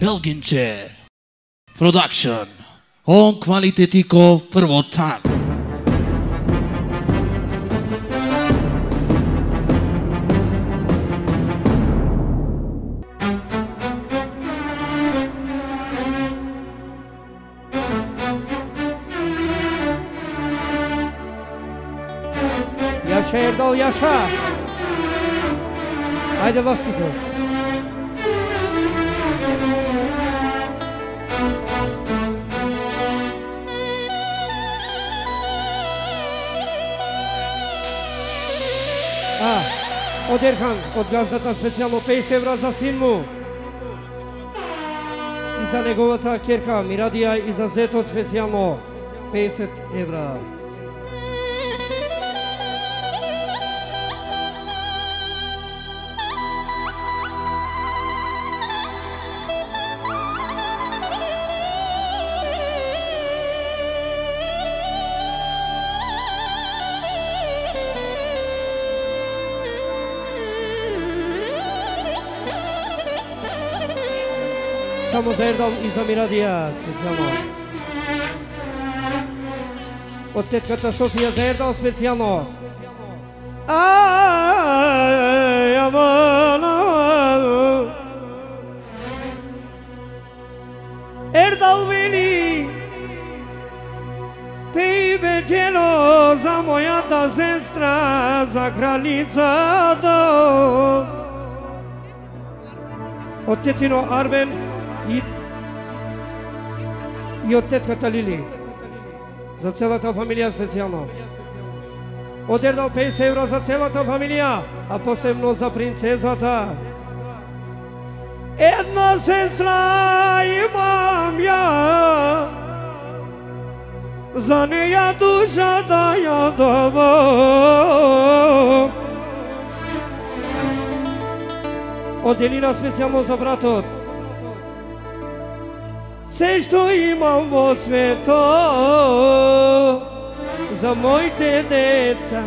Belginče Production. On kvalitetiko prvotan. Yaşa Erdal yaşa. Haydi Lastiko. Od Erhan, od газдата специјално 50 евра за син му. И за неговата керка Мирадија и за зетот специјално 50 евра. Само за Ердал и за Мирадија специјално. Од тетката Софија за Ердал специјално. Ердал вели пеј беџено за мојата сестра, за кралицата. Од тетино Арбен и од тетката Лили. За целата фамилија специјално. Од Ердал 50 евра за целата фамилија, а посебно за принцезата. Една сестра имам ја, за неја душа да ја давам. Од Елина специјално за братот. Се што имам во светот за моите деца,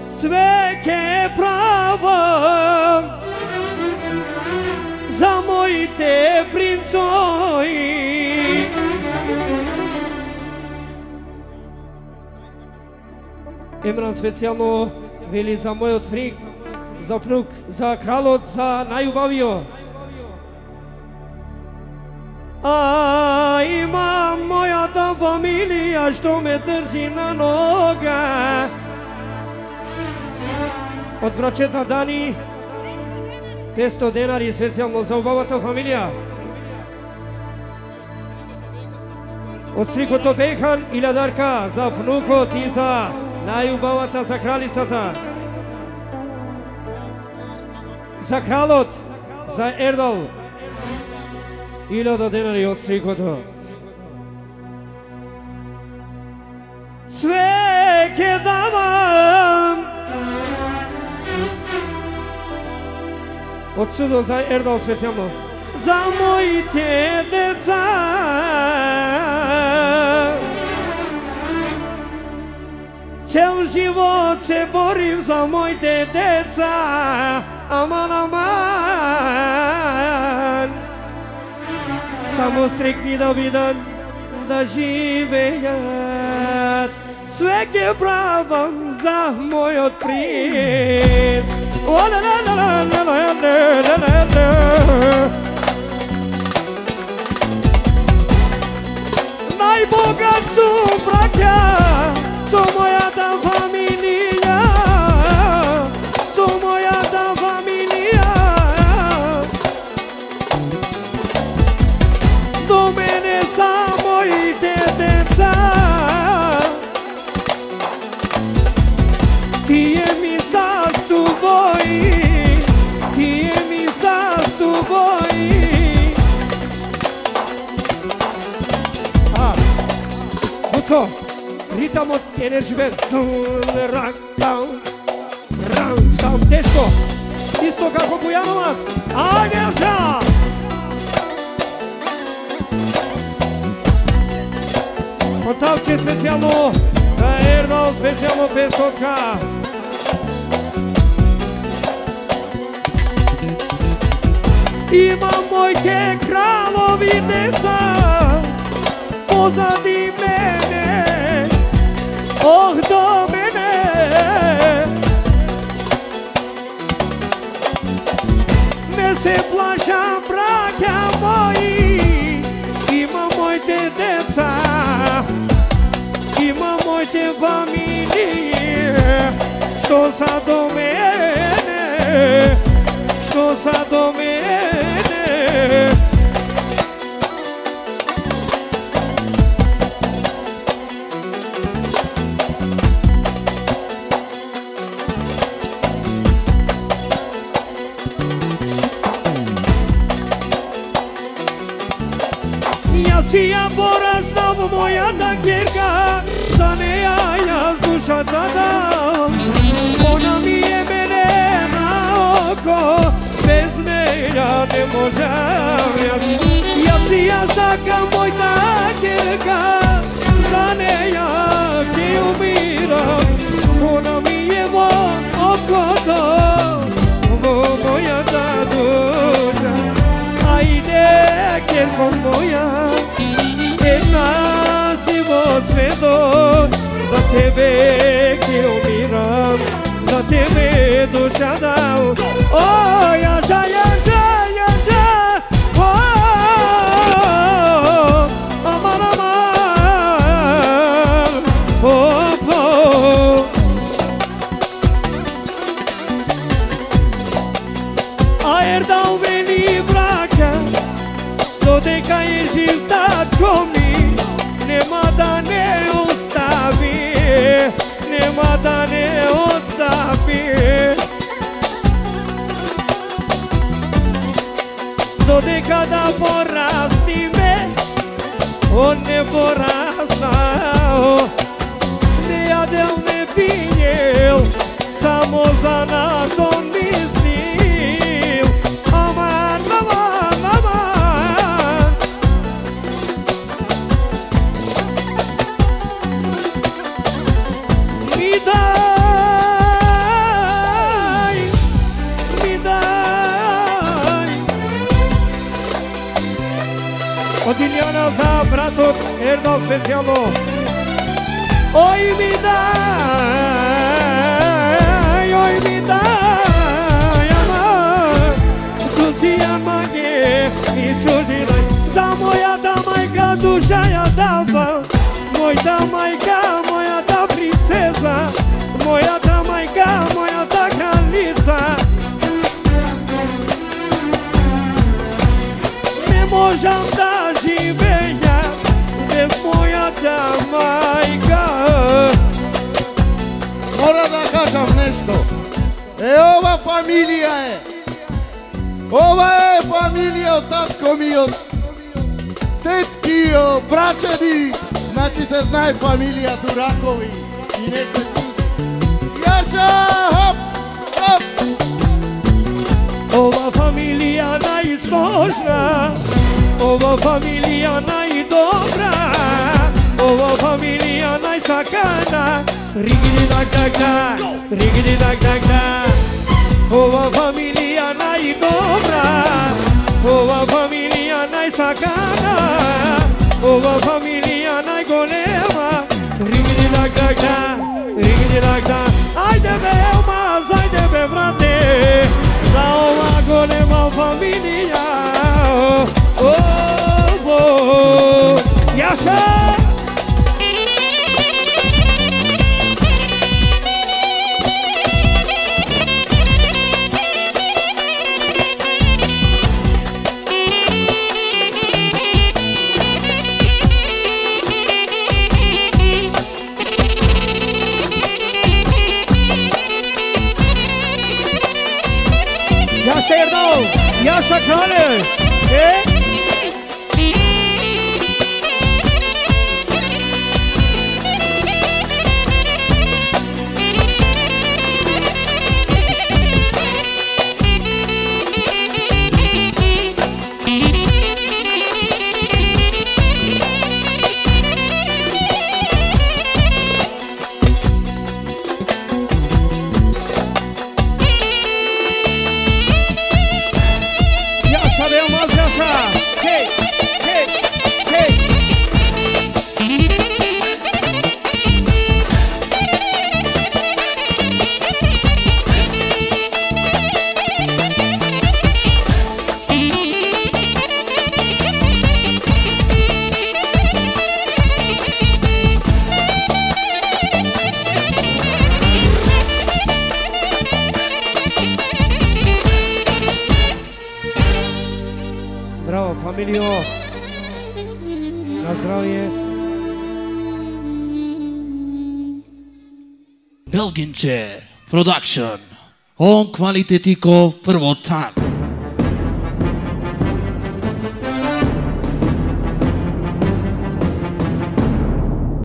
све ке правам за моите принцои. Емран специјално вели за мојот фрик, за внук, за кралот, за најубавио. Имам мојата фамилија што ме држи на нога. Од брачета Дани 500 денари специјално за убавата фамилија. Од стрикото Бехан 1000 за внукот и за најубавата, за кралицата. За кралот, за Ердал 1000 денари од стрикото. Све ке давам од судот за Ердал специјално. За моите деца, цел живот се борим за моите деца. Аман, аман, само стрикни да видат, да живеят. Све ке правам за мојот принц. Најбогат сум браќа со мојата фамилија, со мојата фамилија. До мене са моите деца, тие ми заступои, тие ми заступои. Буцо, ритамот енерджи бенд. Рам, тешко. Исто како Бујановац. Ајде за! Котавче специјално за Ердал, специјално 500. Imamojte kralovinica, pozadi mene, oh do mene. Ne se plašam braća moji, imamojte deca, imamojte familije, što sad do mene, što sad do mene. Ja porastam moja tankirka, za neja ja duša tada. Ona mi je mene na oko, bez neja ne možem. Ja saka moj tankirka, za neja ti umiram. Ona mi je oko to, moja ta duša. Ajde, kjerko moja, nasimo sveto, za tebe ki umiram, za tebe duša dao. O, jaša, jaša, jaša, o, aman, aman, o, o. Aer dau veni braća, dodeka je živ tatko mi, nema da ne ostavi, nema da ne ostavi. Dodeka da porasti me, on ne porastao. Ne jadel, ne pinjel, samo za nas on mislil. Aman, aman, aman. Mi daj, mi daj. Od Iljana za bratot Erdal specijalno. Oj mi daj, oj mi daj, aman. Tu si amage i sužilaj, za moja ta majka duša ja dava. Moja ta majka, moja ta princeza, moja ta majka, moja ta kraljica. Ne možem da živeja bez moja ta majka. Mora da kažem nešto. Ova familija je. Ova je familija od tatko mi, od tetki, od braćedi. Znači se znaje familija Durakovi i neko tu. Jaša, hop, hop. Ova familija najsložna, ova familija najdobra, ova familija najsakana. Rigidi dak dak dak, rigidi dak dak dak. Ova familija najdobra, ova familija najsakana, ova familija najgolema. Rigidi dak dak dak, rigidi dak dak. Ajde be Elmaz, ajde be brate, za ova golema familija. Jaša! Jaša Erdal, Jaša Kralje, Sada eu mă așa. Hei, hei, hei. Bravo, familio! Na zdravie! Belginče Production. On kvalitetiko prvotan.